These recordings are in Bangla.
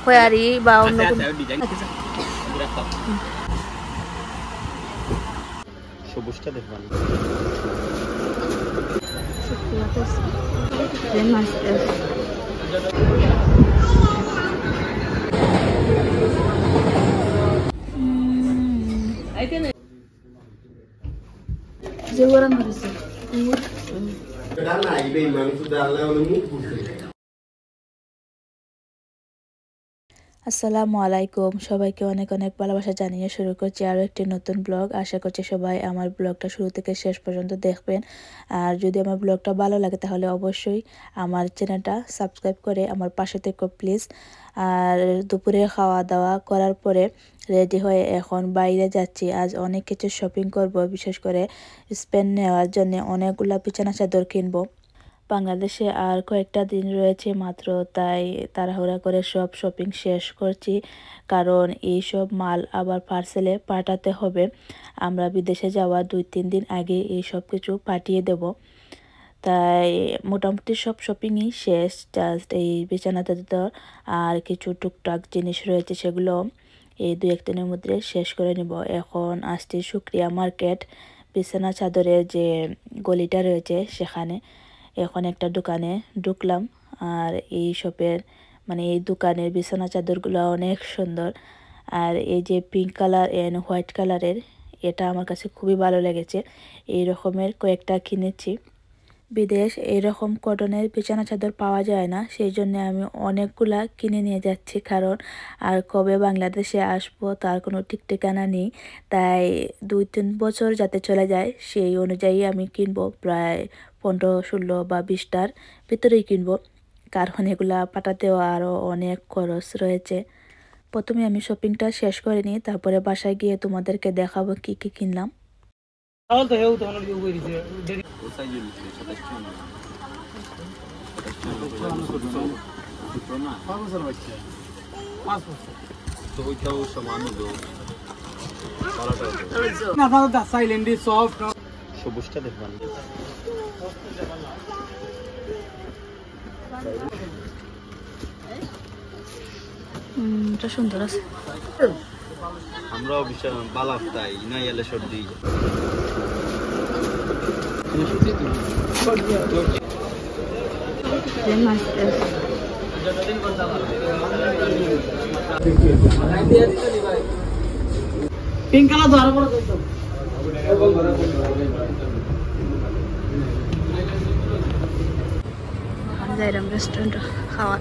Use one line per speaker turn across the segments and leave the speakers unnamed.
খয়ারি বা অন্য
সবুজটা দেখবেন
আসসালামু আলাইকুম সবাইকে অনেক অনেক ভালোবাসা জানিয়ে শুরু করছি আরও একটি নতুন ব্লগ। আশা করছি সবাই আমার ব্লগটা শুরু থেকে শেষ পর্যন্ত দেখবেন। আর যদি আমার ব্লগটা ভালো লাগে তাহলে অবশ্যই আমার চ্যানেলটা সাবস্ক্রাইব করে আমার পাশে থেকো প্লিজ। আর দুপুরে খাওয়া দাওয়া করার পরে রেডি হয়ে এখন বাইরে যাচ্ছি। আজ অনেক কিছু শপিং করব, বিশেষ করে স্পেন নেওয়ার জন্য অনেকগুলো বিছানা চাদর কিনবো। বাংলাদেশে আর কয়েকটা দিন রয়েছে মাত্র, তাই তাড়াহুড়া করে সব শপিং শেষ করছি, কারণ এই সব মাল আবার পার্সেলে পাঠাতে হবে। আমরা বিদেশে যাওয়া 2-3 দিন আগে এই সব কিছু পাঠিয়ে দেব। তাই মোটামুটি সব শপিংই শেষ, জাস্ট এই বিছানা চাদর আর কিছু টুকটাক জিনিস রয়েছে সেগুলো এই 2-1 দিনের মধ্যে শেষ করে নেব। এখন আসছি শুক্রিয়া মার্কেট, বিছানা চাদরের যে গলিটা রয়েছে সেখানে। এখন একটা দোকানে ঢুকলাম, আর এই শপের এই দোকানের বিছানা চাদরগুলো অনেক সুন্দর। আর এই যে পিঙ্ক কালার এন্ড হোয়াইট কালারের, এটা আমার কাছে খুবই ভালো লেগেছে। এই রকমের কয়েকটা কিনেছি। বিদেশ এইরকম কটনের বিছানা চাদর পাওয়া যায় না, সেই জন্য আমি অনেকগুলা কিনে নিয়ে যাচ্ছি, কারণ আর কবে বাংলাদেশে আসবো তার কোনো ঠিক ঠিকানা নেই। তাই 2-3 বছর যাতে চলে যায় সেই অনুযায়ী আমি কিনবো, প্রায় 15-16 বা 20টার ভিতরেই কিনবো, কারণ এগুলা পাঠাতেও আরও অনেক খরচ রয়েছে। প্রথমে আমি শপিংটা শেষ করে নিই, তারপরে বাসায় গিয়ে তোমাদেরকে দেখাবো কি কি কিনলাম।
সবুজটা দেখবেন
এটা সুন্দর আছে।
আমরাও বিশাল বালাপ তাই না এলে সর্দি
পিঙ্ক কালার তো আরো বড়
যাইলাম রেস্টুরেন্টে খাওয়া।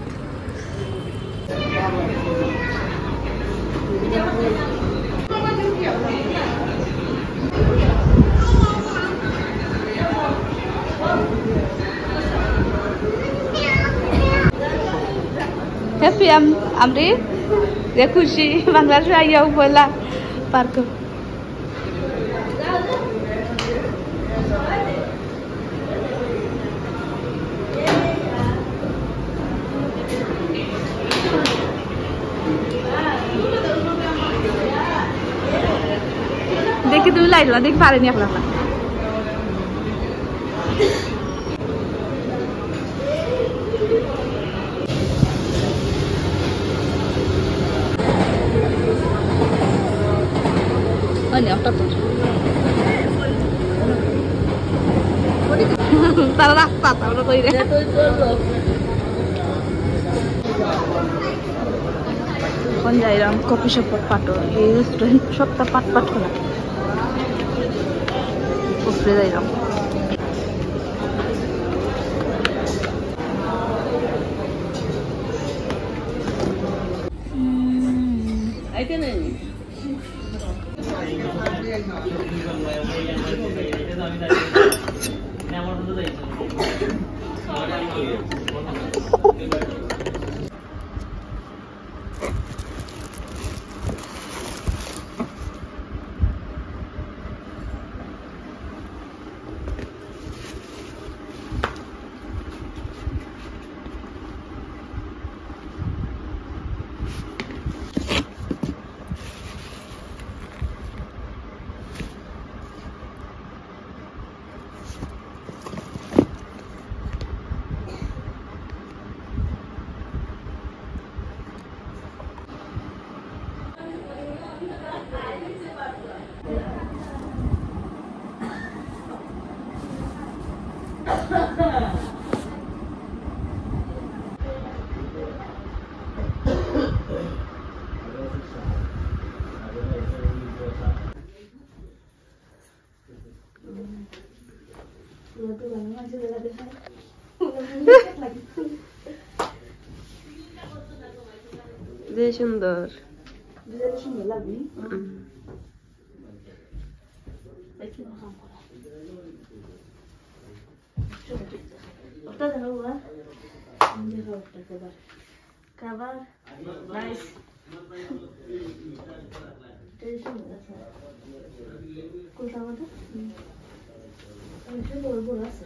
Happy Amri, dia खुशी Bangladesh आया बोला पार्क। देखी तुम लाइट ला देख पा रहे नहीं अपना তারা রাস্তা তাহলে কই রে কোন যাইরাম কফি শপ পাটো এই রেস্টুরেন্ট সবটা পাট পাট খোলা উপরে যাইরাম। আইতে নেই
যে সুন্দর
ডিজাইন সুন্দর লাগবে ওটা দেখো বা দেখো ওটা কভার নাইস কোনটা আমাদের এটা বড় বড় আছে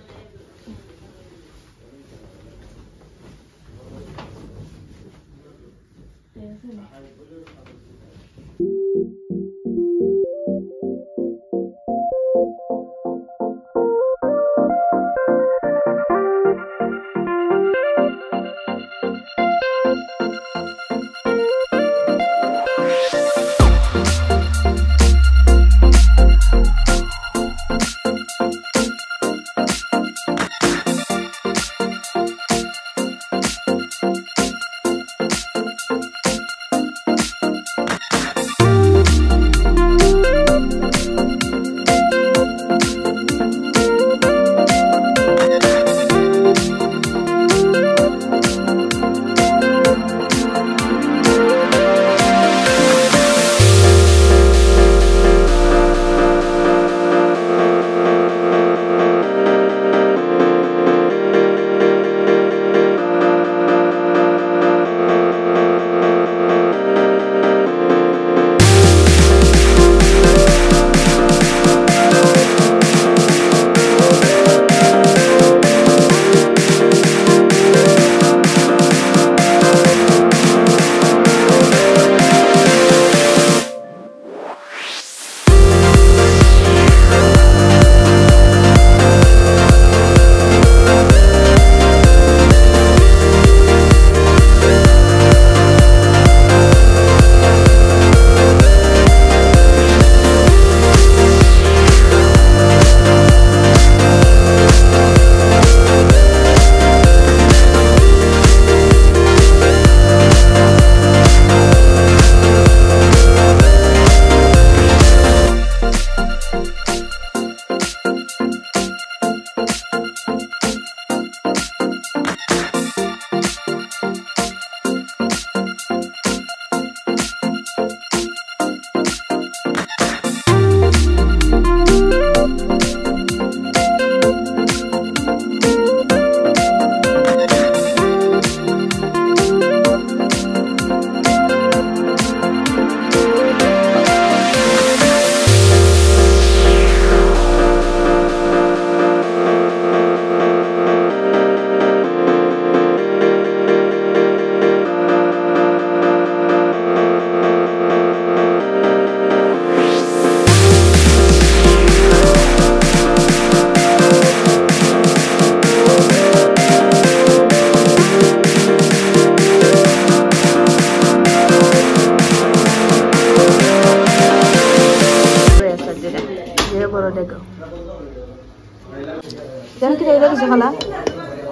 জানো কি এটা কিছু খালা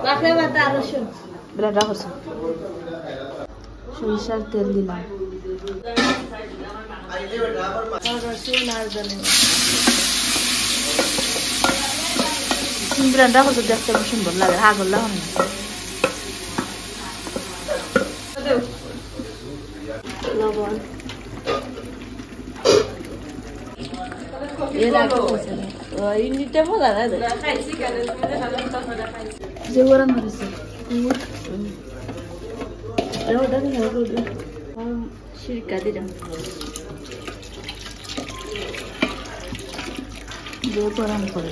রাখলে বাতা আর রসুন
ব্লেন্ডার করছে সরিষার তেল দিলাম
রসুন আর ধনে
ব্লেন্ডার করছে দেখতে খুব সুন্দর লাগে হা করলে হবে
লবণ এর আগে ইন্ডিতে মজা না
যে গরম হয়েছে
ওটা সিরকা দিলাম
যে গরম করে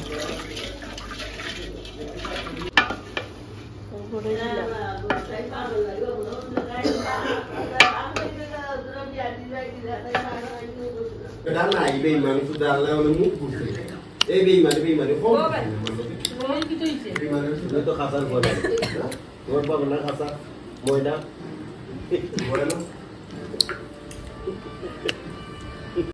Cái này beimani sudah Allah nemu bukan. Beimani kok. Beimani sudah itu kasar boleh. Luar apa benar kasar? Mau dah? Boleh